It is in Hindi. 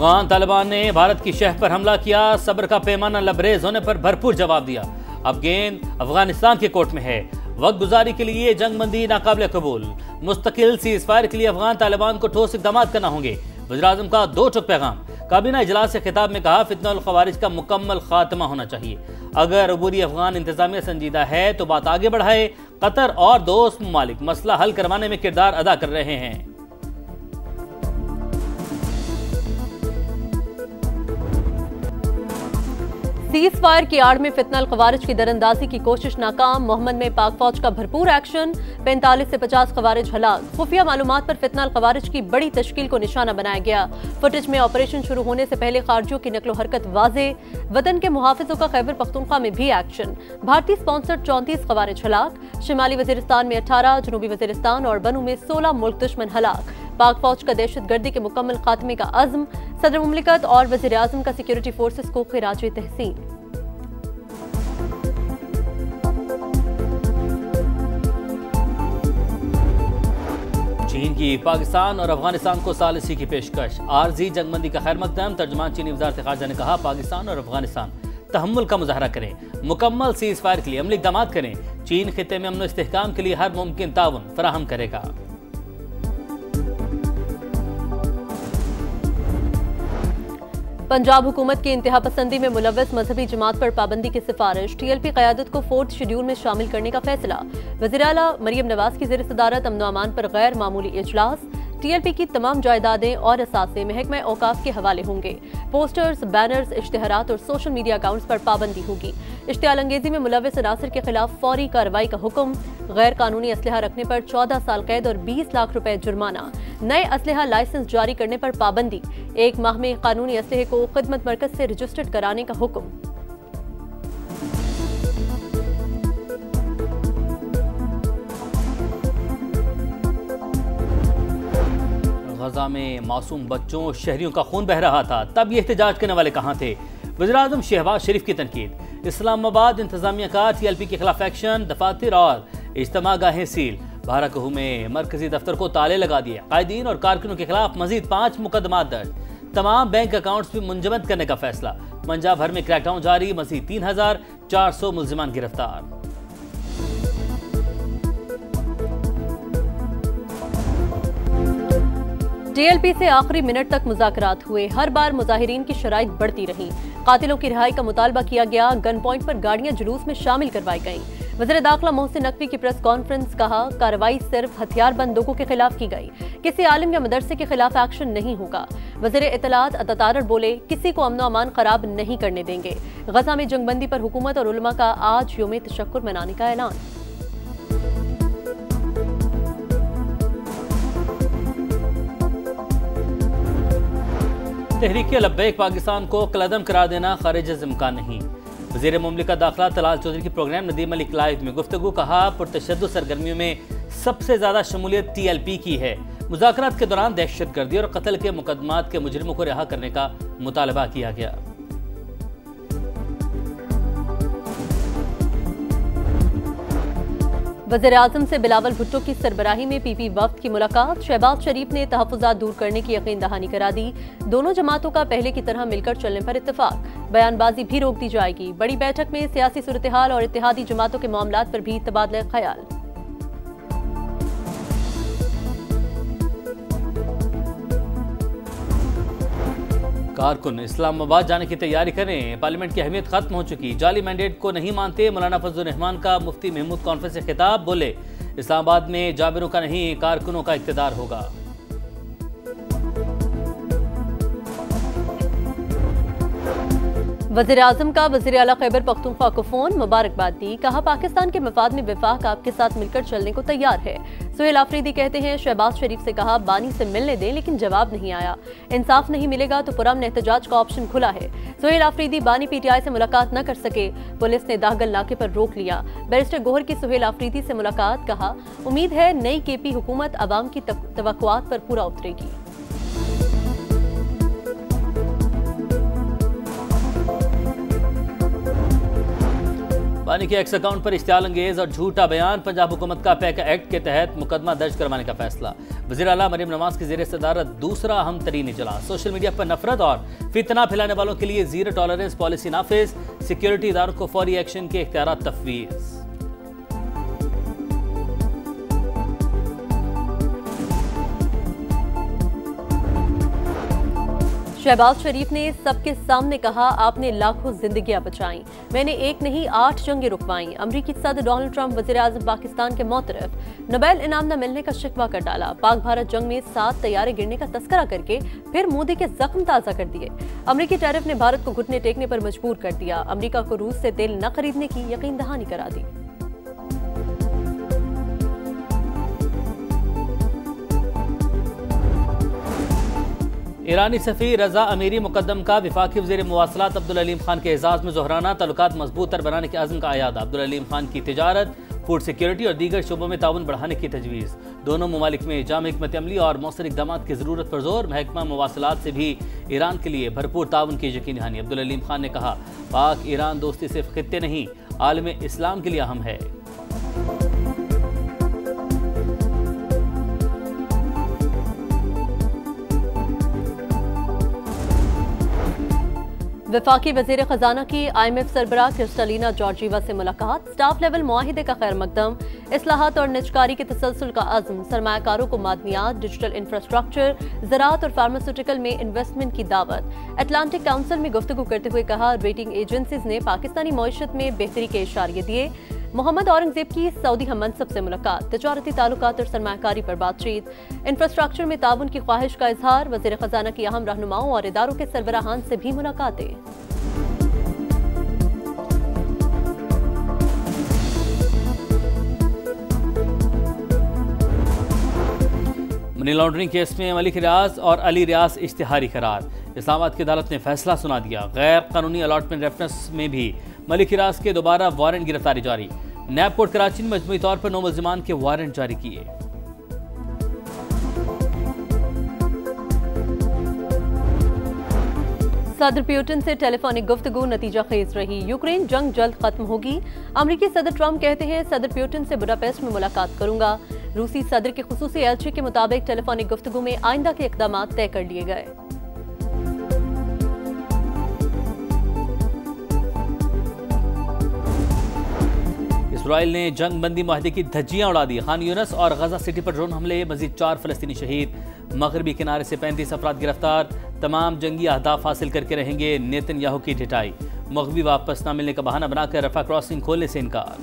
अफगान तालिबान ने भारत की शहर पर हमला किया, सब्र का पैमाना लबरेज होने पर भरपूर जवाब दिया। अब गेंद अफगानिस्तान के कोर्ट में है। वक्त गुजारी के लिए जंगबंदी नाकाबिल कबूल। मुस्तकिल सीज़फायर के लिए अफगान तालिबान को ठोस इक़दाम करना होंगे। वज़ीर-ए-आज़म का दो टुक पैगाम। काबीना इजलास से खिताब में कहा, फितनल ख़वारिज का मुकम्मल खात्मा होना चाहिए। अगर अबूरी अफगान इंतजामिया संजीदा है तो बात आगे बढ़ाए। कतर और दोस्त ममालिक मसला हल करवाने में किरदार अदा कर रहे हैं। सीज फायर की आड़ में फितनल ख़वारिज की दरअंदाजी की कोशिश नाकाम। मोहम्मद में पाक फौज का भरपूर एक्शन। 45 से 50 ख़वारिज हलाक। खुफिया मालूमात पर फितनल ख़वारिज की बड़ी तश्कील को निशाना बनाया गया। फुटेज में ऑपरेशन शुरू होने से पहले खारजियों की नकलो हरकत वाजे। वतन के मुहाफिजों का खैबर पख्तूनख्वा में भी एक्शन। भारतीय स्पॉन्सर्ड 34 ख़वारिज हलाक। शिमाली वजीरिस्तान में 18, जनूबी वजीरिस्तान और बनू में 16 मुल्क दुश्मन हलाक। पाक फौज का दहशतगर्दी के मुकम्मल खात्मे का अज़्म। सदर मुमलिकत और वज़ीर-ए-आज़म का सिक्योरिटी फोर्सेस को खिराज तहसीन। चीन की पाकिस्तान और अफगानिस्तान को सालिसी की पेशकश। आरजी जंगबंदी का खैर मकदम। तर्जुमान चीनी वज़ारत ख़ारजा ने कहा, पाकिस्तान और अफगानिस्तान तहम्मुल का मुजाहरा करें, मुकम्मल सीज़ फायर के लिए अमली इक़दाम करें। चीन खित्ते में अमन व इस्तेहकाम के लिए हर मुमकिन ताउन फराहम करेगा। पंजाब हुकूमत की इंतहा पसंदी में मुलव्वस मजहबी जमात पर पाबंदी की सिफारिश। टीएलपी क़यादत को 4th शेड्यूल में शामिल करने का फैसला। वज़ीर आला मरियम नवाज की ज़ेर सदारत अमन व अमान पर गैर मामूली इजलास। टीएलपी की तमाम जायदादें और असासे महकमा औकाफ के हवाले होंगे। पोस्टर्स, बैनर्स, इश्तिहारात और सोशल मीडिया अकाउंट्स पर पाबंदी होगी। इश्तियाल अंगेजी में मुलव्वस अनासर के खिलाफ फौरी कार्रवाई का हुक्म। गैर कानूनी असलहा रखने पर 14 साल कैद और 20 लाख रुपए जुर्माना। नए असलहा लाइसेंस जारी करने पर पाबंदी। 1 माह में कानूनी असलहे को खिदमत मरकज से रजिस्टर्ड कराने का हुक्म। गजा में मासूम बच्चों शहरियों का खून बह रहा था, तब ये एहतजाज करने वाले कहाँ थे? वज़ीर-ए-आज़म शहबाज शरीफ की तनकीद। इस्लामाबाद इंतजामिया का टीएलपी के खिलाफ एक्शन। दफातर और इज्तिमा गाहें सील। बाराकहू में मरकजी दफ्तर को ताले लगा दिए। कायदीन और कारकुनों के खिलाफ मजीद 5 मुकदमात दर्ज। तमाम बैंक अकाउंट्स भी मुंजमद करने का फैसला। पंजाब भर में क्रैकडाउन जारी। मजीद 3400 मुल्जिमान गिरफ्तार। टीएलपी से आखिरी मिनट तक मुज़ाकरात हुए। हर बार मुजाहिरीन की शराइत बढ़ती रही। कातिलों की रिहाई का मुतालबा किया गया। गन पॉइंट पर गाड़ियां जुलूस में शामिल करवाई गईं। वज़ीर दाखिला मोहसिन नकवी की प्रेस कॉन्फ्रेंस। कहा, कार्रवाई सिर्फ हथियारबंद लोगों के खिलाफ की गई, किसी आलिम या मदरसे के खिलाफ एक्शन नहीं होगा। वज़ीर इत्तलात अतातारर बोले, किसी को अमन अमान खराब नहीं करने देंगे। गजा में जंगबंदी पर हुकूमत और उलमा का आज यौम तशक्कुर मनाने का ऐलान। तहरीक लब्बैक पाकिस्तान को कलअदम करार देना खारिज इम्कान नहीं। वज़ीर मुमलिकत दाखिला तलाल चौधरी की प्रोग्राम नदीम मलिक लाइव में गुफ्तगू। कहा, पुरतशद्दुद सरगर्मियों में सबसे ज़्यादा शमूलियत टीएलपी की है। मुज़ाकरात के दौरान दहशतगर्दी और कत्ल के मुकदमात के मुजरिमों को रिहा करने का मुतालबा किया गया। वज़ीर-ए-आज़म से बिलावल भुट्टो की सरबराही में पीपी वफ्द की मुलाकात। शहबाज शरीफ ने तहफ़्फ़ुज़ात दूर करने की यकीन दहानी करा दी। दोनों जमातों का पहले की तरह मिलकर चलने पर इत्तेफाक। बयानबाजी भी रोक दी जाएगी। बड़ी बैठक में सियासी सूरत-ए-हाल और इत्तेहादी जमातों के मामलात पर भी तबादला ख्याल। कारकुन इस्लामाबाद जाने की तैयारी करें। पार्लियामेंट की अहमियत खत्म हो चुकी। जाली मैंडेट को नहीं मानते। मौलाना फजलुर रहमान का मुफ्ती महमूद कॉन्फ्रेंस से खिताब। बोले, इस्लामाबाद में जाबिरों का नहीं कारकुनों का इक़्तिदार होगा। वज़ीर-ए-आज़म का वज़ीर आला खैबर पख्तूनख्वा को फोन। मुबारकबाद दी। कहा, पाकिस्तान के मफाद में वफाक आपके साथ मिलकर चलने को तैयार है। सुहेल आफरीदी कहते हैं, शहबाज शरीफ से कहा बानी से मिलने दें, लेकिन जवाब नहीं आया। इंसाफ नहीं मिलेगा तो पुरअमन एहतजाज का ऑप्शन खुला है। सुहेल आफरीदी बानी पीटीआई से मुलाकात न कर सके। पुलिस ने दागल नाके पर रोक लिया। बैरिस्टर गोहर की सुहेल आफरीदी से मुलाकात। कहा, उम्मीद है नई केपी हुकूमत अवाम की तवक्कुआत पर पूरा उतरेगी। अंबानी के एक्स अकाउंट पर इश्तियाल अंगेज और झूठा बयान, पंजाब हुकूमत का पैक एक्ट के तहत मुकदमा दर्ज करवाने का फैसला। वज़ीर आला मरियम नवाज की ज़ेर सदारत दूसरा अहम तरीन इजलास। सोशल मीडिया पर नफरत और फितना फैलाने वालों के लिए जीरो टॉलरेंस पॉलिसी नाफिज, सिक्योरिटी इदारों को फौरी एक्शन के इख्तियारात तफवीज़। शहबाज शरीफ ने सबके सामने कहा, आपने लाखों जिंदगियां बचाई, मैंने एक नहीं 8 जंगें रुकवाई। अमरीकी सदर डोनाल्ड ट्रंप वज़ीर आज़म पाकिस्तान के मौतरफ, नोबेल इनाम न मिलने का शिकवा कर डाला। पाक भारत जंग में 7 तैयारे गिरने का तस्करा करके फिर मोदी के जख्म ताज़ा कर दिए। अमरीकी टैरिफ ने भारत को घुटने टेकने पर मजबूर कर दिया। अमरीका को रूस से तेल न खरीदने की यकीन दहानी करा दी। ईरानी सफ़ीर रजा अमीरी मुकदम का विफाकी वज़ीर मुवासलात अब्दुल अलीम खान के एजाज़ में ज़ोहराना, ताल्लुकात मजबूत तर बनाने के अज़्म का अयादा। अब्दुल अलीम खान की तिजारत, फूड सिक्योरिटी और दीगर शोबों में ताउन बढ़ाने की तजवीज़। दोनों ममालिक में जाम हिकमत अमली और मौसर इक़दाम की ज़रूरत पर जोर। महकमा मुवासलात से भी ईरान के लिए भरपूर ताउन की यकीन दहानी। अब्दुल अलीम खान ने कहा, पाक ईरान दोस्ती सिर्फ खित्ते नहीं, आलम इस्लाम के लिए अहम है। वफाकी वज़ीर ख़जाना की IMF सरबराह क्रिस्टलिना जॉर्जीवा से मुलाकात। स्टाफ लेवल मुआहिदे का खैर मकदम, इस्लाहात और निजकारी के तसलसल का अज़्म। सरमायाकारों को मादनियात, डिजिटल इंफ्रास्ट्रक्चर, ज़राअत और फार्मास्यूटिकल में इन्वेस्टमेंट की दावत। अटलांटिक काउंसिल में गुफ्तगू करते हुए कहा, रेटिंग एजेंसीज ने पाकिस्तानी मईशत में बेहतरी के इशारे दिए। मोहम्मद औरंगजेब की सऊदी हम मनसब से मुलाकात। तजारती ताल्लुकात और सरमायाकारी पर बातचीत। इंफ्रास्ट्रक्चर में ताउन की ख्वाहिश का इजहार। वज़ीर ख़जाना की अहम रहनुमाओं और इदारों के सरबराहान से भी मुलाकातें। मनी लॉन्ड्रिंग केस में मलिक रियाज और अली रियाज इश्तिहारी करार। इस्लामाबाद की अदालत ने फैसला सुना दिया। गैर कानूनी अलॉटमेंट रेफरेंस में भी मलिक रियाज के दोबारा वारंट गिरफ्तारी जारी। नैब कोर्ट कराची ने मजमूई तौर पर 9 मुल्जिमान के वारंट जारी किए। सदर पुतिन से टेलीफोनिक गुफ्तगू नतीजा खेज रही। यूक्रेन जंग जल्द खत्म होगी। अमरीकी सदर ट्रंप कहते हैं, सदर पुतिन से बुडापेस्ट में मुलाकात करूंगा। रूसी सदर के खुसूसी एलची के मुताबिक टेलीफोनिक गुफ्तगू में आइंदा के इक़दाम तय कर लिए गए। इसराइल ने जंग बंदी माहदे की धज्जियां उड़ा दी। खान यूनस और गजा सिटी पर ड्रोन हमले, मजीद 4 फलस्तीनी शहीद। मगरबी किनारे से 35 अफराद गिरफ्तार। तमाम जंगी अहदाफ हासिल करके रहेंगे नेतन्याहू की ढिठाई। मगवी वापस न मिलने का बहाना बनाकर रफा क्रॉसिंग खोलने से इनकार।